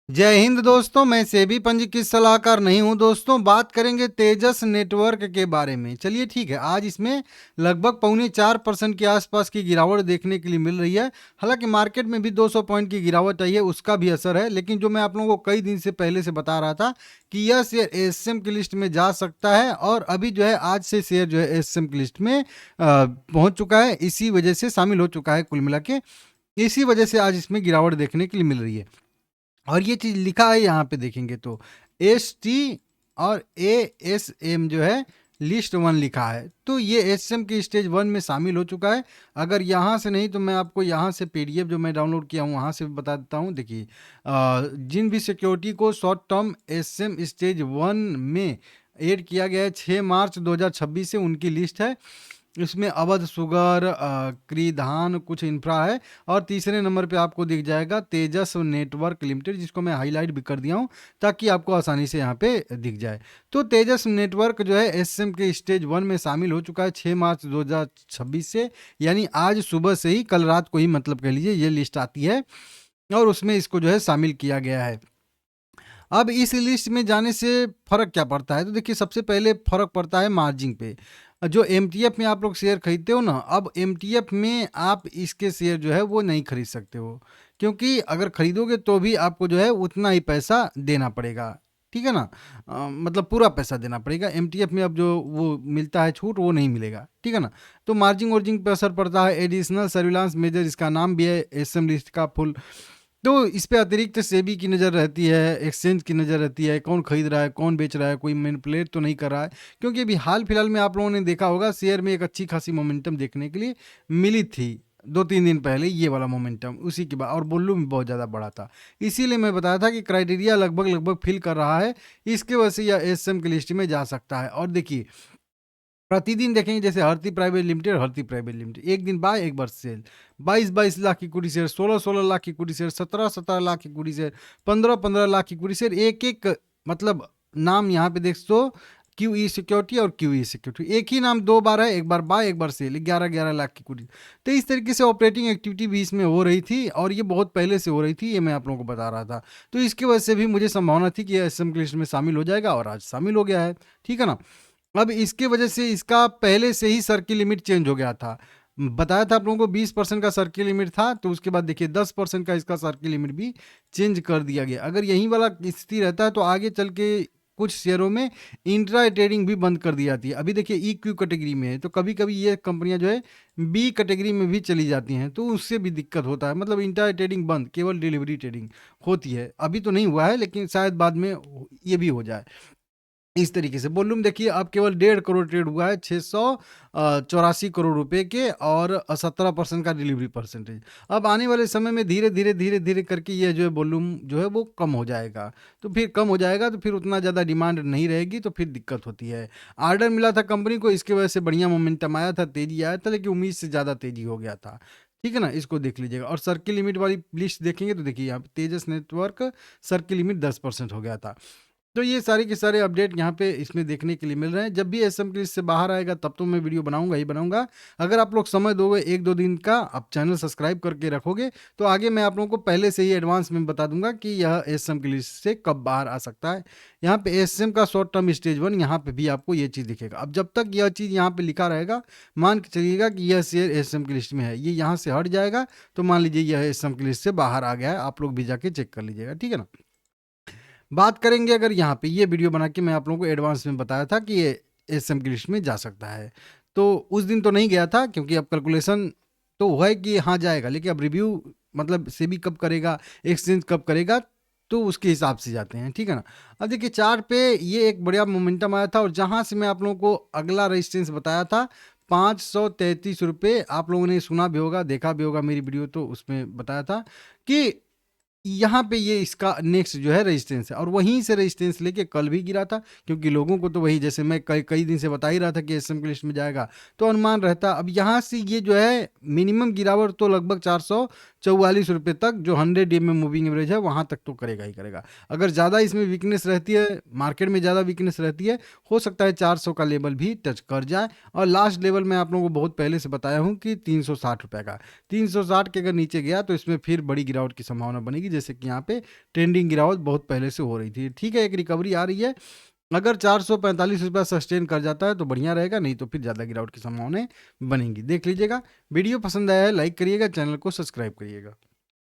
जय हिंद दोस्तों, मैं सेबी पंजीकृत सलाहकार नहीं हूं। दोस्तों, बात करेंगे तेजस नेटवर्क के बारे में। चलिए ठीक है, आज इसमें लगभग 3.25% के आसपास की गिरावट देखने के लिए मिल रही है। हालांकि मार्केट में भी 200 पॉइंट की गिरावट आई है, उसका भी असर है। लेकिन जो मैं आप लोगों को कई दिन से पहले से बता रहा था कि यह शेयर एसएम की लिस्ट में जा सकता है, और अभी जो है आज से शेयर जो है एसएम की लिस्ट में पहुंच चुका है। इसी वजह से शामिल हो चुका है। कुल मिला के इसी वजह से आज इसमें गिरावट देखने के लिए मिल रही है। और ये चीज़ लिखा है यहाँ पे देखेंगे तो एस टी और ए एस एम जो है लिस्ट वन लिखा है। तो ये एस एम के स्टेज वन में शामिल हो चुका है। अगर यहाँ से नहीं तो मैं आपको यहाँ से पीडीएफ जो मैं डाउनलोड किया हूँ वहाँ से भी बता देता हूँ। देखिए, जिन भी सिक्योरिटी को short term S M stage one में ऐड किया गया है 6 मार्च 2026 से, उनकी लिस्ट है। इसमें अवध शुगर, क्रीधान, कुछ इंफ्रा है। और तीसरे नंबर पे आपको दिख जाएगा तेजस नेटवर्क लिमिटेड, जिसको मैं हाईलाइट भी कर दिया हूँ ताकि आपको आसानी से यहाँ पे दिख जाए। तो तेजस नेटवर्क जो है एसएम के स्टेज वन में शामिल हो चुका है 6 मार्च 2026 से, यानी आज सुबह से ही, कल रात को ही मतलब कह लीजिए, ये लिस्ट आती है और उसमें इसको जो है शामिल किया गया है। अब इस लिस्ट में जाने से फ़र्क क्या पड़ता है? तो देखिए, सबसे पहले फ़र्क पड़ता है मार्जिन पे। जो एमटीएफ में आप लोग शेयर खरीदते हो ना, अब एमटीएफ में आप इसके शेयर जो है वो नहीं खरीद सकते हो, क्योंकि अगर खरीदोगे तो भी आपको जो है उतना ही पैसा देना पड़ेगा। ठीक है ना? मतलब पूरा पैसा देना पड़ेगा। एमटीएफ में अब जो वो मिलता है छूट, वो नहीं मिलेगा। ठीक है ना? तो मार्जिन वार्जिन पे असर पड़ता है। एडिशनल सर्विलांस मेजर इसका नाम भी है, एसएम लिस्ट का फुल। तो इस पे अतिरिक्त सेबी की नज़र रहती है, एक्सचेंज की नज़र रहती है, कौन खरीद रहा है, कौन बेच रहा है, कोई मैनिपुलेट तो नहीं कर रहा है। क्योंकि अभी हाल फिलहाल में आप लोगों ने देखा होगा शेयर में एक अच्छी खासी मोमेंटम देखने के लिए मिली थी 2-3 दिन पहले, ये वाला मोमेंटम उसी के बाद, और वॉल्यूम भी बहुत ज़्यादा बढ़ा था। इसीलिए मैं बताया था कि क्राइटेरिया लगभग लगभग फिल कर रहा है। इसके वजह से यह एसएम की लिस्ट में जा सकता है। और देखिए, प्रतिदिन देखेंगे जैसे हरती प्राइवेट लिमिटेड एक दिन बाय, एक बार सेल। 22-22 लाख की इक्विटी शेयर, 16-16 लाख की इक्विटी शेयर, 17-17 लाख की इक्विटी शेयर, 15-15 लाख की इक्विटी शेयर। एक एक मतलब नाम यहाँ पे देख तो क्यू ई सिक्योरिटी और क्यू ई सिक्योरिटी, एक ही नाम दो बार है, एक बार बाय एक बार सेल, 11-11 लाख की इक्विटी। तो इस तरीके से ऑपरेटिंग एक्टिविटी भी इसमें हो रही थी, और ये बहुत पहले से हो रही थी, ये मैं आप लोगों को बता रहा था। तो इसकी वजह से भी मुझे संभावना थी कि ये एसएम की लिस्ट में शामिल हो जाएगा, और आज शामिल हो गया है। ठीक है ना? अब इसके वजह से इसका पहले से ही सर्किल लिमिट चेंज हो गया था। बताया था आप लोगों को 20% का सर्किल लिमिट था, तो उसके बाद देखिए 10% का इसका सर्किल लिमिट भी चेंज कर दिया गया। अगर यही वाला स्थिति रहता है तो आगे चल के कुछ शेयरों में इंट्रा ट्रेडिंग भी बंद कर दी जाती है। अभी देखिए ई क्यू कैटेगरी में है, तो कभी कभी ये कंपनियां जो है बी कैटेगरी में भी चली जाती हैं, तो उससे भी दिक्कत होता है। मतलब इंट्रा ट्रेडिंग बंद, केवल डिलीवरी ट्रेडिंग होती है। अभी तो नहीं हुआ है, लेकिन शायद बाद में ये भी हो जाए। इस तरीके से वॉल्यूम देखिए, अब केवल 1.5 करोड़ ट्रेड हुआ है, 684 करोड़ रुपए के, और 17% का डिलीवरी परसेंटेज। अब आने वाले समय में धीरे धीरे धीरे धीरे करके ये जो है वॉल्यूम जो है वो कम हो जाएगा। तो फिर कम हो जाएगा तो फिर उतना ज़्यादा डिमांड नहीं रहेगी, तो फिर दिक्कत होती है। ऑर्डर मिला था कंपनी को, इसके वजह से बढ़िया मोमेंटम आया था, तेजी आया था, लेकिन उम्मीद से ज़्यादा तेजी हो गया था। ठीक है ना? इसको देख लीजिएगा। और सर्किल लिमिट वाली लिस्ट देखेंगे तो देखिए यहाँ पे तेजस नेटवर्क सर्किल लिमिट 10% हो गया था। तो ये सारे के सारे अपडेट यहाँ पे इसमें देखने के लिए मिल रहे हैं। जब भी एसएम की लिस्ट से बाहर आएगा तब तो मैं वीडियो बनाऊंगा ही बनाऊंगा। अगर आप लोग समय दोगे 1-2 दिन का, आप चैनल सब्सक्राइब करके रखोगे, तो आगे मैं आप लोगों को पहले से ही एडवांस में बता दूंगा कि यह एसएम की लिस्ट से कब बाहर आ सकता है। यहाँ पे एसएम का शॉर्ट टर्म स्टेज वन, यहाँ पे भी आपको ये चीज़ दिखेगा। अब जब तक यह चीज़ यहाँ पे लिखा रहेगा, मान के चलिएगा कि यह शेयर एसएम की लिस्ट में है, ये यहाँ से हट जाएगा तो मान लीजिए यह एसएम की लिस्ट से बाहर आ गया है। आप लोग भी जाके चेक कर लीजिएगा। ठीक है ना? बात करेंगे, अगर यहाँ पे ये वीडियो बना के मैं आप लोगों को एडवांस में बताया था कि ये एसएम की लिस्ट में जा सकता है, तो उस दिन तो नहीं गया था, क्योंकि अब कैलकुलेशन तो हुआ है कि हाँ जाएगा, लेकिन अब रिव्यू मतलब सेबी कब करेगा, एक्सचेंज कब करेगा, तो उसके हिसाब से जाते हैं। ठीक है ना? अब देखिए चार्ट पे ये एक बढ़िया मोमेंटम आया था, और जहाँ से मैं आप लोगों को अगला रेजिस्टेंस बताया था 533 रुपये, आप लोगों ने सुना भी होगा, देखा भी होगा मेरी वीडियो, तो उसमें बताया था कि यहाँ पे ये इसका नेक्स्ट जो है रेजिस्टेंस है। और वहीं से रेजिस्टेंस लेके कल भी गिरा था, क्योंकि लोगों को तो वही, जैसे मैं कई कई दिन से बता ही रहा था कि एसएम की लिस्ट में जाएगा, तो अनुमान रहता। अब यहाँ से ये जो है मिनिमम गिरावट तो लगभग 444 रुपये तक, जो 100 डे में मूविंग एवरेज है, वहाँ तक तो करेगा ही करेगा। अगर ज़्यादा इसमें वीकनेस रहती है, मार्केट में ज़्यादा वीकनेस रहती है, हो सकता है 400 का लेवल भी टच कर जाए। और लास्ट लेवल मैं आप लोगों को बहुत पहले से बताया हूँ कि 360 रुपये का, 360 के अगर नीचे गया तो इसमें फिर बड़ी गिरावट की संभावना बनेगी, जैसे कि यहाँ पे ट्रेंडिंग गिरावट बहुत पहले से हो रही थी। ठीक है, एक रिकवरी आ रही है। अगर 445 रुपया सस्टेन कर जाता है तो बढ़िया रहेगा, नहीं तो फिर ज़्यादा गिरावट की संभावनाएं बनेंगी। देख लीजिएगा। वीडियो पसंद आया है लाइक करिएगा, चैनल को सब्सक्राइब करिएगा।